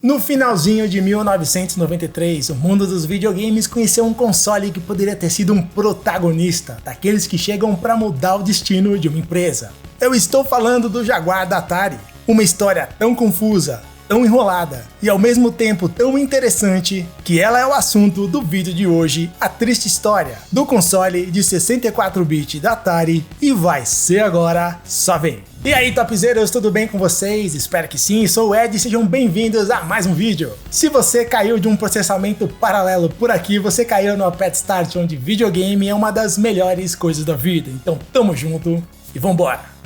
No finalzinho de 1993, o mundo dos videogames conheceu um console que poderia ter sido um protagonista, daqueles que chegam para mudar o destino de uma empresa. Eu estou falando do Jaguar da Atari. Uma história tão confusa, tão enrolada e ao mesmo tempo tão interessante que ela é o assunto do vídeo de hoje, a triste história do console de 64-bit da Atari, e vai ser agora, só vem! E aí, topzeiros, tudo bem com vocês? Espero que sim, sou o Ed e sejam bem-vindos a mais um vídeo. Se você caiu de um processamento paralelo por aqui, você caiu no Pet Start, onde videogame é uma das melhores coisas da vida, então tamo junto e vambora!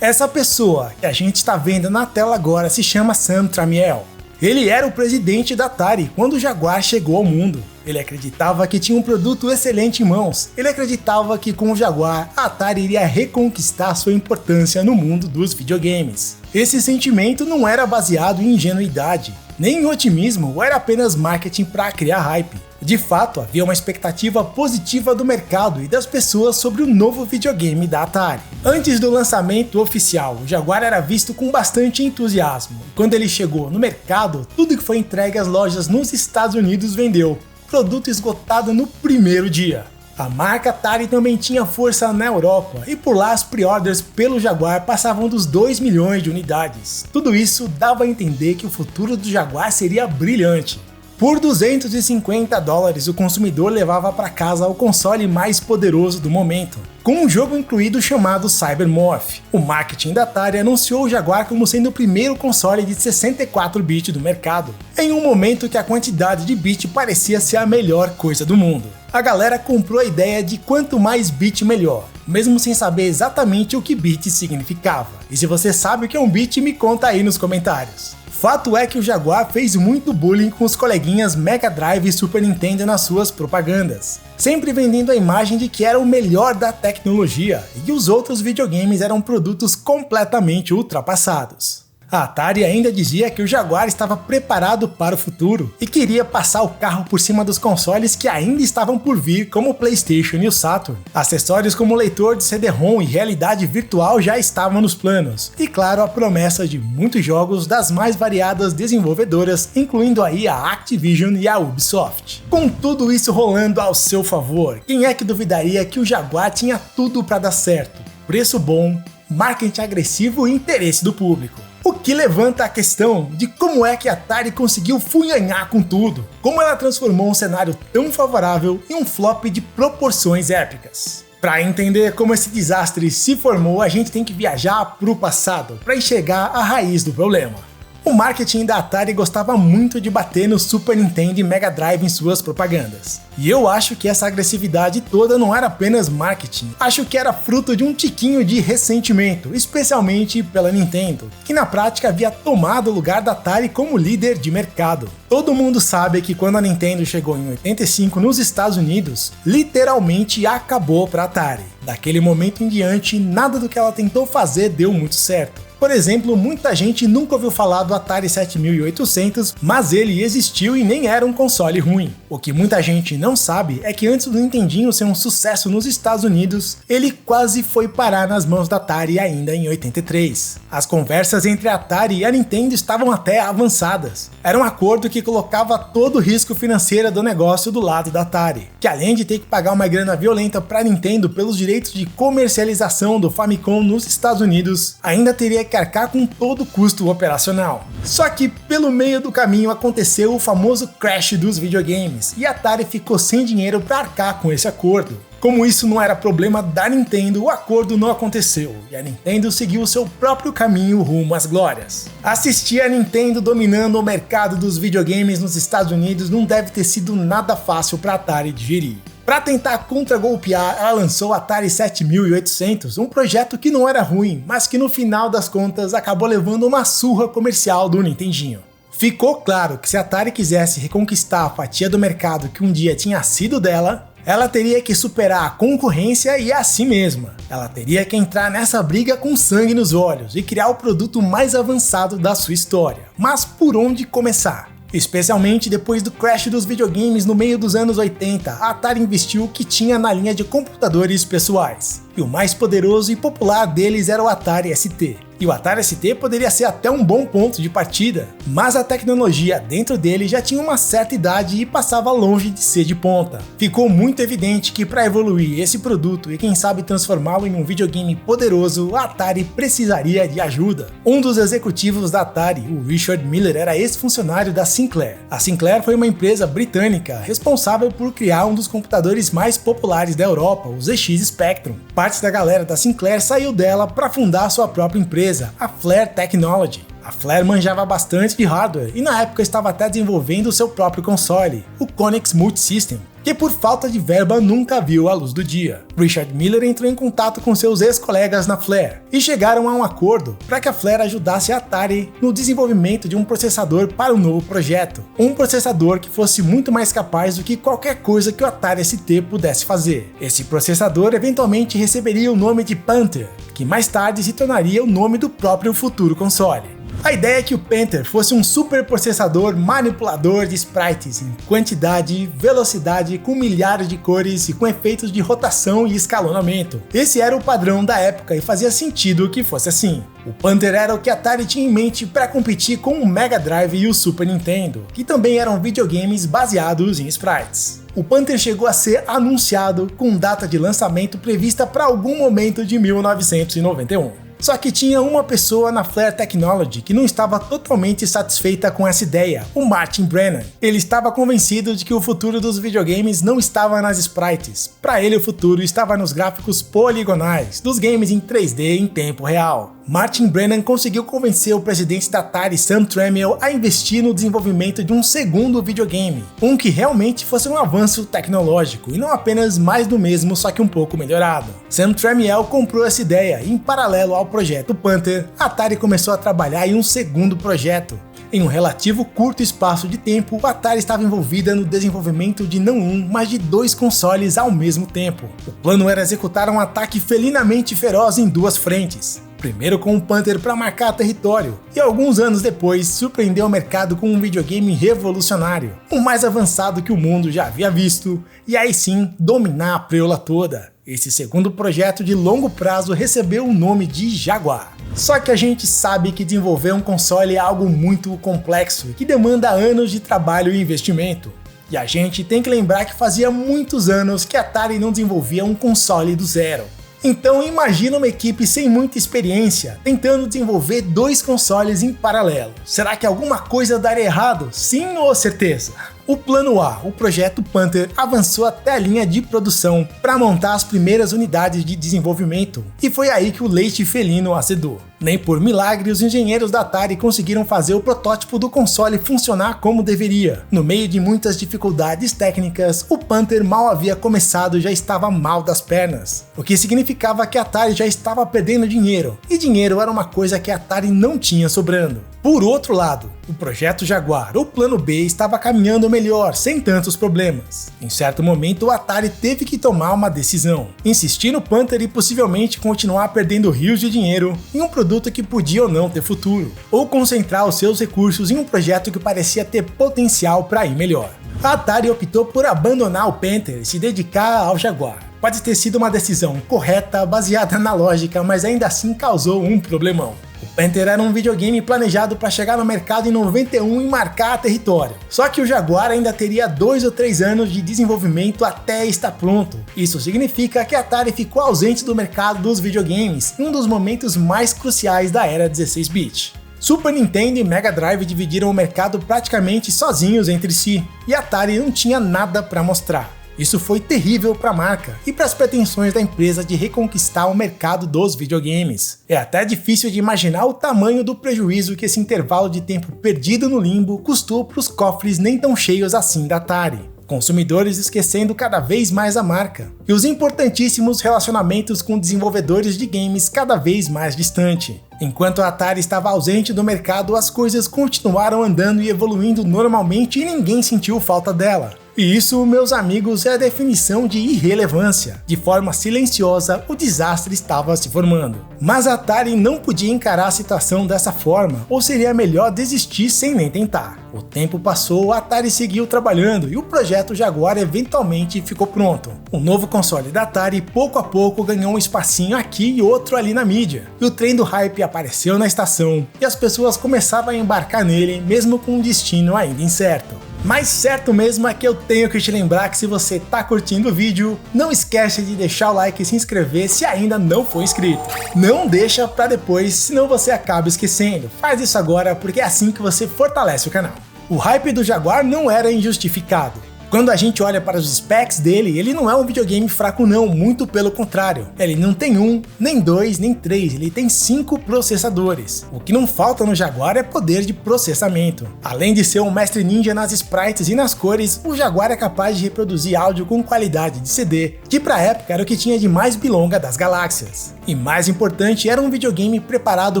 Essa pessoa que a gente está vendo na tela agora se chama Sam Tramiel. Ele era o presidente da Atari quando o Jaguar chegou ao mundo. Ele acreditava que tinha um produto excelente em mãos. Ele acreditava que com o Jaguar, a Atari iria reconquistar sua importância no mundo dos videogames. Esse sentimento não era baseado em ingenuidade, nem em otimismo, ou era apenas marketing para criar hype. De fato, havia uma expectativa positiva do mercado e das pessoas sobre o novo videogame da Atari. Antes do lançamento oficial, o Jaguar era visto com bastante entusiasmo. Quando ele chegou no mercado, tudo que foi entregue às lojas nos Estados Unidos vendeu. Produto esgotado no primeiro dia. A marca Atari também tinha força na Europa, e por lá as pre-orders pelo Jaguar passavam dos 2 milhões de unidades. Tudo isso dava a entender que o futuro do Jaguar seria brilhante. Por $250, o consumidor levava para casa o console mais poderoso do momento, com um jogo incluído chamado Cybermorph. O marketing da Atari anunciou o Jaguar como sendo o primeiro console de 64-bit do mercado, em um momento que a quantidade de bit parecia ser a melhor coisa do mundo. A galera comprou a ideia de quanto mais bit melhor, mesmo sem saber exatamente o que bit significava. E se você sabe o que é um bit, me conta aí nos comentários. Fato é que o Jaguar fez muito bullying com os coleguinhas Mega Drive e Super Nintendo nas suas propagandas, sempre vendendo a imagem de que era o melhor da tecnologia e que os outros videogames eram produtos completamente ultrapassados. A Atari ainda dizia que o Jaguar estava preparado para o futuro e queria passar o carro por cima dos consoles que ainda estavam por vir, como o PlayStation e o Saturn. Acessórios como leitor de CD-ROM e realidade virtual já estavam nos planos, e claro, a promessa de muitos jogos das mais variadas desenvolvedoras, incluindo aí a Activision e a Ubisoft. Com tudo isso rolando ao seu favor, quem é que duvidaria que o Jaguar tinha tudo para dar certo? Preço bom, marketing agressivo e interesse do público. O que levanta a questão de como é que a Atari conseguiu funhanhar com tudo, como ela transformou um cenário tão favorável em um flop de proporções épicas. Para entender como esse desastre se formou, a gente tem que viajar para o passado para enxergar a raiz do problema. O marketing da Atari gostava muito de bater no Super Nintendo e Mega Drive em suas propagandas. E eu acho que essa agressividade toda não era apenas marketing, acho que era fruto de um tiquinho de ressentimento, especialmente pela Nintendo, que na prática havia tomado o lugar da Atari como líder de mercado. Todo mundo sabe que quando a Nintendo chegou em 85 nos Estados Unidos, literalmente acabou para a Atari. Daquele momento em diante, nada do que ela tentou fazer deu muito certo. Por exemplo, muita gente nunca ouviu falar do Atari 7800, mas ele existiu e nem era um console ruim. O que muita gente não sabe é que antes do Nintendinho ser um sucesso nos Estados Unidos, ele quase foi parar nas mãos da Atari ainda em 83. As conversas entre a Atari e a Nintendo estavam até avançadas. Era um acordo que colocava todo o risco financeiro do negócio do lado da Atari, que além de ter que pagar uma grana violenta para a Nintendo pelos direitos de comercialização do Famicom nos Estados Unidos, ainda teria que arcar com todo o custo operacional. Só que pelo meio do caminho aconteceu o famoso crash dos videogames e a Atari ficou sem dinheiro para arcar com esse acordo. Como isso não era problema da Nintendo, o acordo não aconteceu e a Nintendo seguiu seu próprio caminho rumo às glórias. Assistir a Nintendo dominando o mercado dos videogames nos Estados Unidos não deve ter sido nada fácil para a Atari digerir. Para tentar contragolpear, ela lançou o Atari 7800, um projeto que não era ruim, mas que no final das contas acabou levando uma surra comercial do Nintendinho. Ficou claro que se a Atari quisesse reconquistar a fatia do mercado que um dia tinha sido dela, ela teria que superar a concorrência e a si mesma. Ela teria que entrar nessa briga com sangue nos olhos e criar o produto mais avançado da sua história. Mas por onde começar? Especialmente depois do crash dos videogames no meio dos anos 80, a Atari investiu o que tinha na linha de computadores pessoais. e o mais poderoso e popular deles era o Atari ST. E o Atari ST poderia ser até um bom ponto de partida, mas a tecnologia dentro dele já tinha uma certa idade e passava longe de ser de ponta. Ficou muito evidente que para evoluir esse produto e quem sabe transformá-lo em um videogame poderoso, a Atari precisaria de ajuda. Um dos executivos da Atari, o Richard Miller, era ex-funcionário da Sinclair. A Sinclair foi uma empresa britânica responsável por criar um dos computadores mais populares da Europa, o ZX Spectrum. Parte da galera da Sinclair saiu dela para fundar sua própria empresa, a Flare Technology. A Flare manjava bastante de hardware e na época estava até desenvolvendo o seu próprio console, o Konix Multisystem, que por falta de verba nunca viu a luz do dia. Richard Miller entrou em contato com seus ex-colegas na Flare e chegaram a um acordo para que a Flare ajudasse a Atari no desenvolvimento de um processador para o novo projeto. Um processador que fosse muito mais capaz do que qualquer coisa que o Atari ST pudesse fazer. Esse processador eventualmente receberia o nome de Panther, que mais tarde se tornaria o nome do próprio futuro console. A ideia é que o Panther fosse um super processador manipulador de sprites em quantidade, velocidade, com milhares de cores e com efeitos de rotação e escalonamento. Esse era o padrão da época e fazia sentido que fosse assim. O Panther era o que a Atari tinha em mente para competir com o Mega Drive e o Super Nintendo, que também eram videogames baseados em sprites. O Panther chegou a ser anunciado com data de lançamento prevista para algum momento de 1991. Só que tinha uma pessoa na Flare Technology que não estava totalmente satisfeita com essa ideia, o Martin Brennan. Ele estava convencido de que o futuro dos videogames não estava nas sprites. Para ele, o futuro estava nos gráficos poligonais, dos games em 3D em tempo real. Martin Brennan conseguiu convencer o presidente da Atari, Sam Tramiel, a investir no desenvolvimento de um segundo videogame, um que realmente fosse um avanço tecnológico e não apenas mais do mesmo, só que um pouco melhorado. Sam Tramiel comprou essa ideia e, em paralelo ao projeto Panther, a Atari começou a trabalhar em um segundo projeto. Em um relativo curto espaço de tempo, a Atari estava envolvida no desenvolvimento de não um, mas de 2 consoles ao mesmo tempo. O plano era executar um ataque felinamente feroz em 2 frentes. Primeiro com o Panther para marcar território, e alguns anos depois surpreendeu o mercado com um videogame revolucionário, o mais avançado que o mundo já havia visto, e aí sim dominar a preula toda. Esse segundo projeto de longo prazo recebeu o nome de Jaguar. Só que a gente sabe que desenvolver um console é algo muito complexo e que demanda anos de trabalho e investimento. E a gente tem que lembrar que fazia muitos anos que a Atari não desenvolvia um console do zero. Então imagina uma equipe sem muita experiência tentando desenvolver 2 consoles em paralelo. Será que alguma coisa daria errado? Sim ou certeza? O plano A, o projeto Panther, avançou até a linha de produção para montar as primeiras unidades de desenvolvimento, e foi aí que o leite felino azedou. Nem por milagre os engenheiros da Atari conseguiram fazer o protótipo do console funcionar como deveria. No meio de muitas dificuldades técnicas, o Panther mal havia começado e já estava mal das pernas, o que significava que a Atari já estava perdendo dinheiro, e dinheiro era uma coisa que a Atari não tinha sobrando. Por outro lado, o projeto Jaguar, ou plano B, estava caminhando melhor, sem tantos problemas. Em certo momento, o Atari teve que tomar uma decisão: insistir no Panther e possivelmente continuar perdendo rios de dinheiro em um produto que podia ou não ter futuro, ou concentrar os seus recursos em um projeto que parecia ter potencial para ir melhor. A Atari optou por abandonar o Panther e se dedicar ao Jaguar. Pode ter sido uma decisão correta, baseada na lógica, mas ainda assim causou um problemão. O Panther era um videogame planejado para chegar no mercado em 91 e marcar território. Só que o Jaguar ainda teria 2 ou 3 anos de desenvolvimento até estar pronto. Isso significa que a Atari ficou ausente do mercado dos videogames em um dos momentos mais cruciais da era 16-bit. Super Nintendo e Mega Drive dividiram o mercado praticamente sozinhos entre si, e a Atari não tinha nada para mostrar. Isso foi terrível para a marca e para as pretensões da empresa de reconquistar o mercado dos videogames. É até difícil de imaginar o tamanho do prejuízo que esse intervalo de tempo perdido no limbo custou para os cofres nem tão cheios assim da Atari. Consumidores esquecendo cada vez mais a marca, e os importantíssimos relacionamentos com desenvolvedores de games cada vez mais distante. Enquanto a Atari estava ausente do mercado, as coisas continuaram andando e evoluindo normalmente e ninguém sentiu falta dela. E isso, meus amigos, é a definição de irrelevância. De forma silenciosa, o desastre estava se formando. Mas a Atari não podia encarar a situação dessa forma, ou seria melhor desistir sem nem tentar. O tempo passou, a Atari seguiu trabalhando e o projeto Jaguar eventualmente ficou pronto. O novo console da Atari pouco a pouco ganhou um espacinho aqui e outro ali na mídia. E o trem do hype apareceu na estação e as pessoas começavam a embarcar nele, mesmo com um destino ainda incerto. Mas certo mesmo é que eu tenho que te lembrar que se você tá curtindo o vídeo, não esquece de deixar o like e se inscrever se ainda não for inscrito. Não deixa pra depois, senão você acaba esquecendo. Faz isso agora porque é assim que você fortalece o canal. O hype do Jaguar não era injustificado. Quando a gente olha para os specs dele, ele não é um videogame fraco não, muito pelo contrário. Ele não tem um, nem dois, nem três, ele tem 5 processadores. O que não falta no Jaguar é poder de processamento. Além de ser um mestre ninja nas sprites e nas cores, o Jaguar é capaz de reproduzir áudio com qualidade de CD, que pra época era o que tinha de mais bilonga das galáxias. E mais importante, era um videogame preparado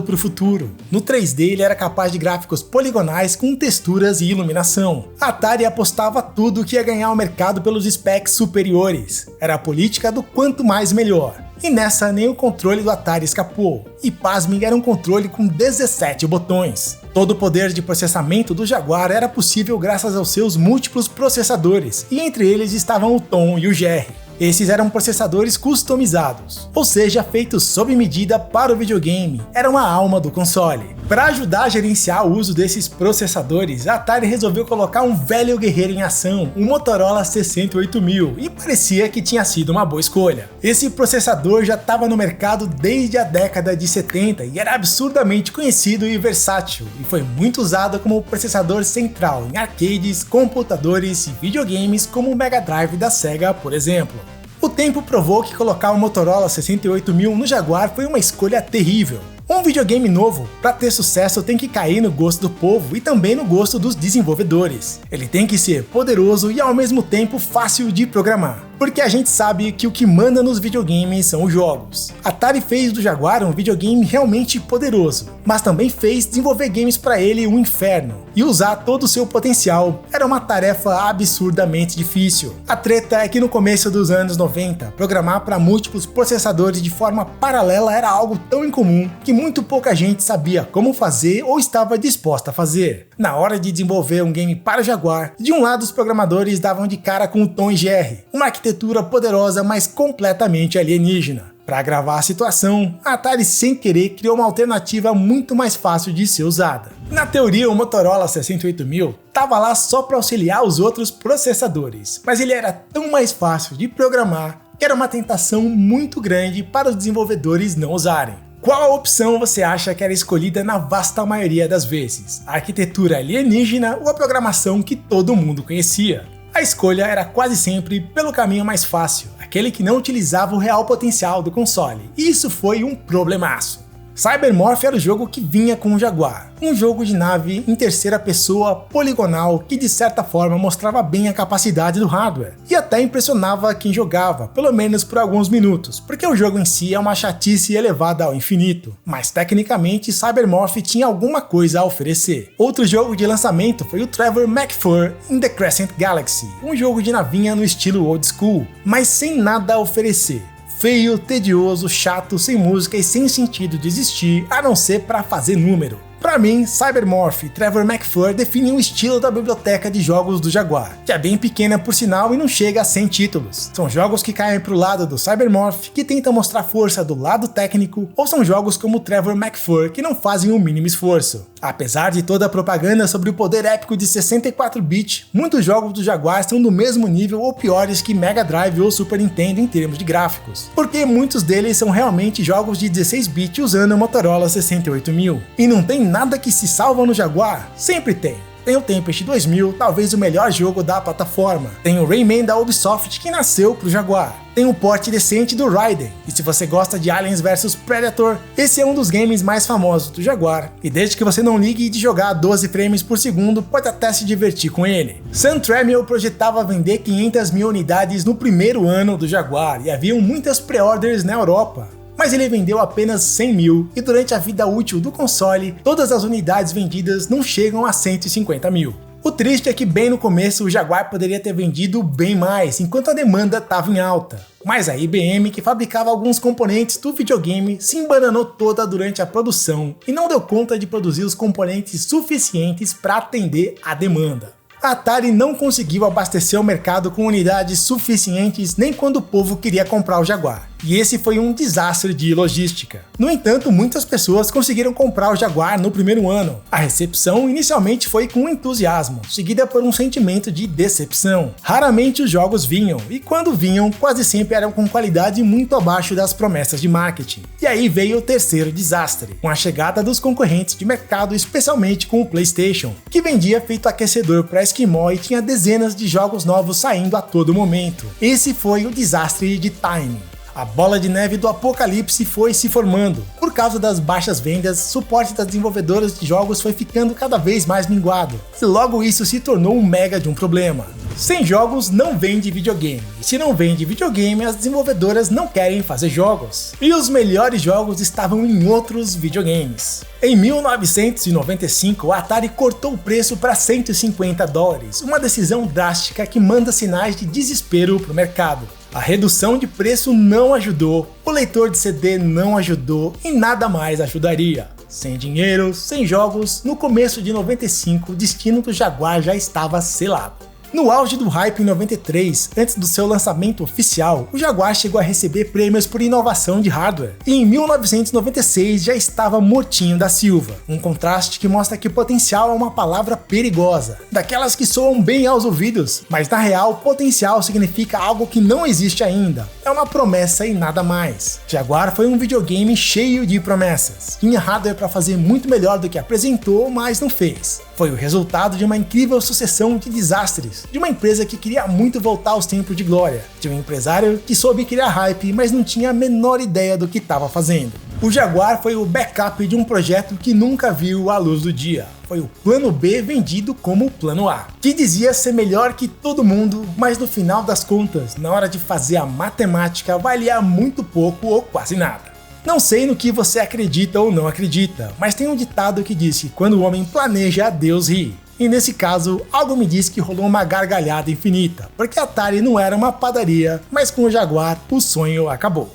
para o futuro. No 3D ele era capaz de gráficos poligonais com texturas e iluminação. A Atari apostava tudo que ia ganhar o mercado pelos specs superiores. Era a política do quanto mais melhor. E nessa nem o controle do Atari escapou. E pasmem, era um controle com 17 botões. Todo o poder de processamento do Jaguar era possível graças aos seus múltiplos processadores, e entre eles estavam o Tom e o Jerry. Esses eram processadores customizados, ou seja, feitos sob medida para o videogame, eram a alma do console. Para ajudar a gerenciar o uso desses processadores, a Atari resolveu colocar um velho guerreiro em ação, um Motorola 68000, e parecia que tinha sido uma boa escolha. Esse processador já estava no mercado desde a década de 70 e era absurdamente conhecido e versátil, e foi muito usado como processador central em arcades, computadores e videogames como o Mega Drive da Sega, por exemplo. O tempo provou que colocar o Motorola 68000 no Jaguar foi uma escolha terrível. Um videogame novo, para ter sucesso, tem que cair no gosto do povo e também no gosto dos desenvolvedores. Ele tem que ser poderoso e ao mesmo tempo fácil de programar. Porque a gente sabe que o que manda nos videogames são os jogos. A Atari fez do Jaguar um videogame realmente poderoso, mas também fez desenvolver games para ele um inferno. E usar todo o seu potencial era uma tarefa absurdamente difícil. A treta é que no começo dos anos 90, programar para múltiplos processadores de forma paralela era algo tão incomum que muito pouca gente sabia como fazer ou estava disposta a fazer. Na hora de desenvolver um game para o Jaguar, de um lado os programadores davam de cara com o Tom e Jerry, uma arquitetura poderosa mas completamente alienígena. Para agravar a situação, a Atari sem querer criou uma alternativa muito mais fácil de ser usada. Na teoria, o Motorola 68000 estava lá só para auxiliar os outros processadores, mas ele era tão mais fácil de programar que era uma tentação muito grande para os desenvolvedores não usarem. Qual a opção você acha que era escolhida na vasta maioria das vezes? A arquitetura alienígena ou a programação que todo mundo conhecia? A escolha era quase sempre pelo caminho mais fácil, aquele que não utilizava o real potencial do console, e isso foi um problemaço. Cybermorph era o jogo que vinha com o Jaguar, um jogo de nave em terceira pessoa poligonal que de certa forma mostrava bem a capacidade do hardware, e até impressionava quem jogava, pelo menos por alguns minutos, porque o jogo em si é uma chatice elevada ao infinito, mas tecnicamente Cybermorph tinha alguma coisa a oferecer. Outro jogo de lançamento foi o Trevor McFur in the Crescent Galaxy, um jogo de navinha no estilo old school, mas sem nada a oferecer. Feio, tedioso, chato, sem música e sem sentido de existir, a não ser para fazer número. Pra mim, Cybermorph e Trevor McFur definem o estilo da biblioteca de jogos do Jaguar, que é bem pequena por sinal e não chega a 100 títulos. São jogos que caem pro lado do Cybermorph, que tentam mostrar força do lado técnico, ou são jogos como Trevor McFur, que não fazem o mínimo esforço. Apesar de toda a propaganda sobre o poder épico de 64-bit, muitos jogos do Jaguar são do mesmo nível ou piores que Mega Drive ou Super Nintendo em termos de gráficos, porque muitos deles são realmente jogos de 16-bit usando o Motorola 68000. E não tem nada que se salva no Jaguar? Sempre tem. Tem o Tempest 2000, talvez o melhor jogo da plataforma. Tem o Rayman da Ubisoft, que nasceu pro Jaguar. Tem um porte decente do Raiden. E se você gosta de Aliens vs Predator, esse é um dos games mais famosos do Jaguar. E desde que você não ligue de jogar a 12 frames por segundo, pode até se divertir com ele. Sam Tramiel projetava vender 500 mil unidades no primeiro ano do Jaguar, e haviam muitas pre-orders na Europa. Mas ele vendeu apenas 100 mil, e durante a vida útil do console, todas as unidades vendidas não chegam a 150 mil. O triste é que bem no começo o Jaguar poderia ter vendido bem mais, enquanto a demanda estava em alta. Mas a IBM, que fabricava alguns componentes do videogame, se embananou toda durante a produção e não deu conta de produzir os componentes suficientes para atender a demanda. A Atari não conseguiu abastecer o mercado com unidades suficientes nem quando o povo queria comprar o Jaguar. E esse foi um desastre de logística. No entanto, muitas pessoas conseguiram comprar o Jaguar no primeiro ano. A recepção inicialmente foi com entusiasmo, seguida por um sentimento de decepção. Raramente os jogos vinham, e quando vinham, quase sempre eram com qualidade muito abaixo das promessas de marketing. E aí veio o terceiro desastre, com a chegada dos concorrentes de mercado, especialmente com o PlayStation, que vendia feito aquecedor para Esquimó e tinha dezenas de jogos novos saindo a todo momento. Esse foi o desastre de timing. A bola de neve do apocalipse foi se formando. Por causa das baixas vendas, o suporte das desenvolvedoras de jogos foi ficando cada vez mais minguado. E logo isso se tornou um mega de um problema. Sem jogos não vende videogame. E se não vende videogame, as desenvolvedoras não querem fazer jogos. E os melhores jogos estavam em outros videogames. Em 1995, a Atari cortou o preço para $150, uma decisão drástica que manda sinais de desespero para o mercado. A redução de preço não ajudou, o leitor de CD não ajudou e nada mais ajudaria. Sem dinheiro, sem jogos, no começo de 95 o destino do Jaguar já estava selado. No auge do hype em 93, antes do seu lançamento oficial, o Jaguar chegou a receber prêmios por inovação de hardware, e em 1996 já estava mortinho da Silva, um contraste que mostra que potencial é uma palavra perigosa, daquelas que soam bem aos ouvidos, mas na real potencial significa algo que não existe ainda, é uma promessa e nada mais. Jaguar foi um videogame cheio de promessas, tinha hardware para fazer muito melhor do que apresentou, mas não fez. Foi o resultado de uma incrível sucessão de desastres, de uma empresa que queria muito voltar aos tempos de glória, de um empresário que soube criar hype, mas não tinha a menor ideia do que estava fazendo. O Jaguar foi o backup de um projeto que nunca viu a luz do dia. Foi o plano B vendido como o plano A, que dizia ser melhor que todo mundo, mas no final das contas, na hora de fazer a matemática, valia muito pouco ou quase nada. Não sei no que você acredita ou não acredita, mas tem um ditado que diz que quando o homem planeja, Deus ri. E nesse caso, algo me diz que rolou uma gargalhada infinita, porque a Atari não era uma padaria, mas com o Jaguar o sonho acabou.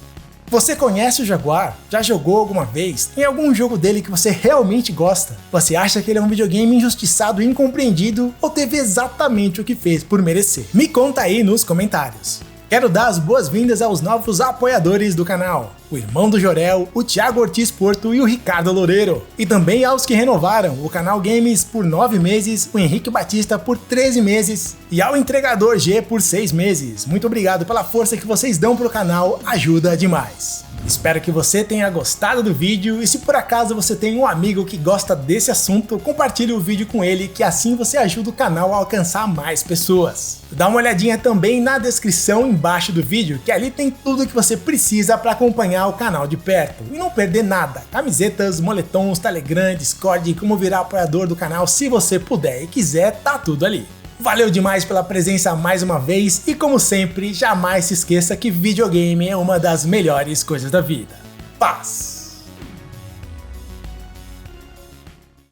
Você conhece o Jaguar? Já jogou alguma vez? Tem algum jogo dele que você realmente gosta? Você acha que ele é um videogame injustiçado e incompreendido ou teve exatamente o que fez por merecer? Me conta aí nos comentários. Quero dar as boas-vindas aos novos apoiadores do canal, o Irmão do Jorel, o Thiago Ortiz Porto e o Ricardo Loureiro. E também aos que renovaram o canal Games por 9 meses, o Henrique Batista por 13 meses e ao Entregador G por 6 meses. Muito obrigado pela força que vocês dão pro canal, ajuda demais. Espero que você tenha gostado do vídeo e se por acaso você tem um amigo que gosta desse assunto, compartilhe o vídeo com ele que assim você ajuda o canal a alcançar mais pessoas. Dá uma olhadinha também na descrição embaixo do vídeo que ali tem tudo que você precisa para acompanhar o canal de perto e não perder nada. Camisetas, moletons, Telegram, Discord, como virar apoiador do canal se você puder e quiser, tá tudo ali. Valeu demais pela presença mais uma vez e como sempre, jamais se esqueça que videogame é uma das melhores coisas da vida. Paz!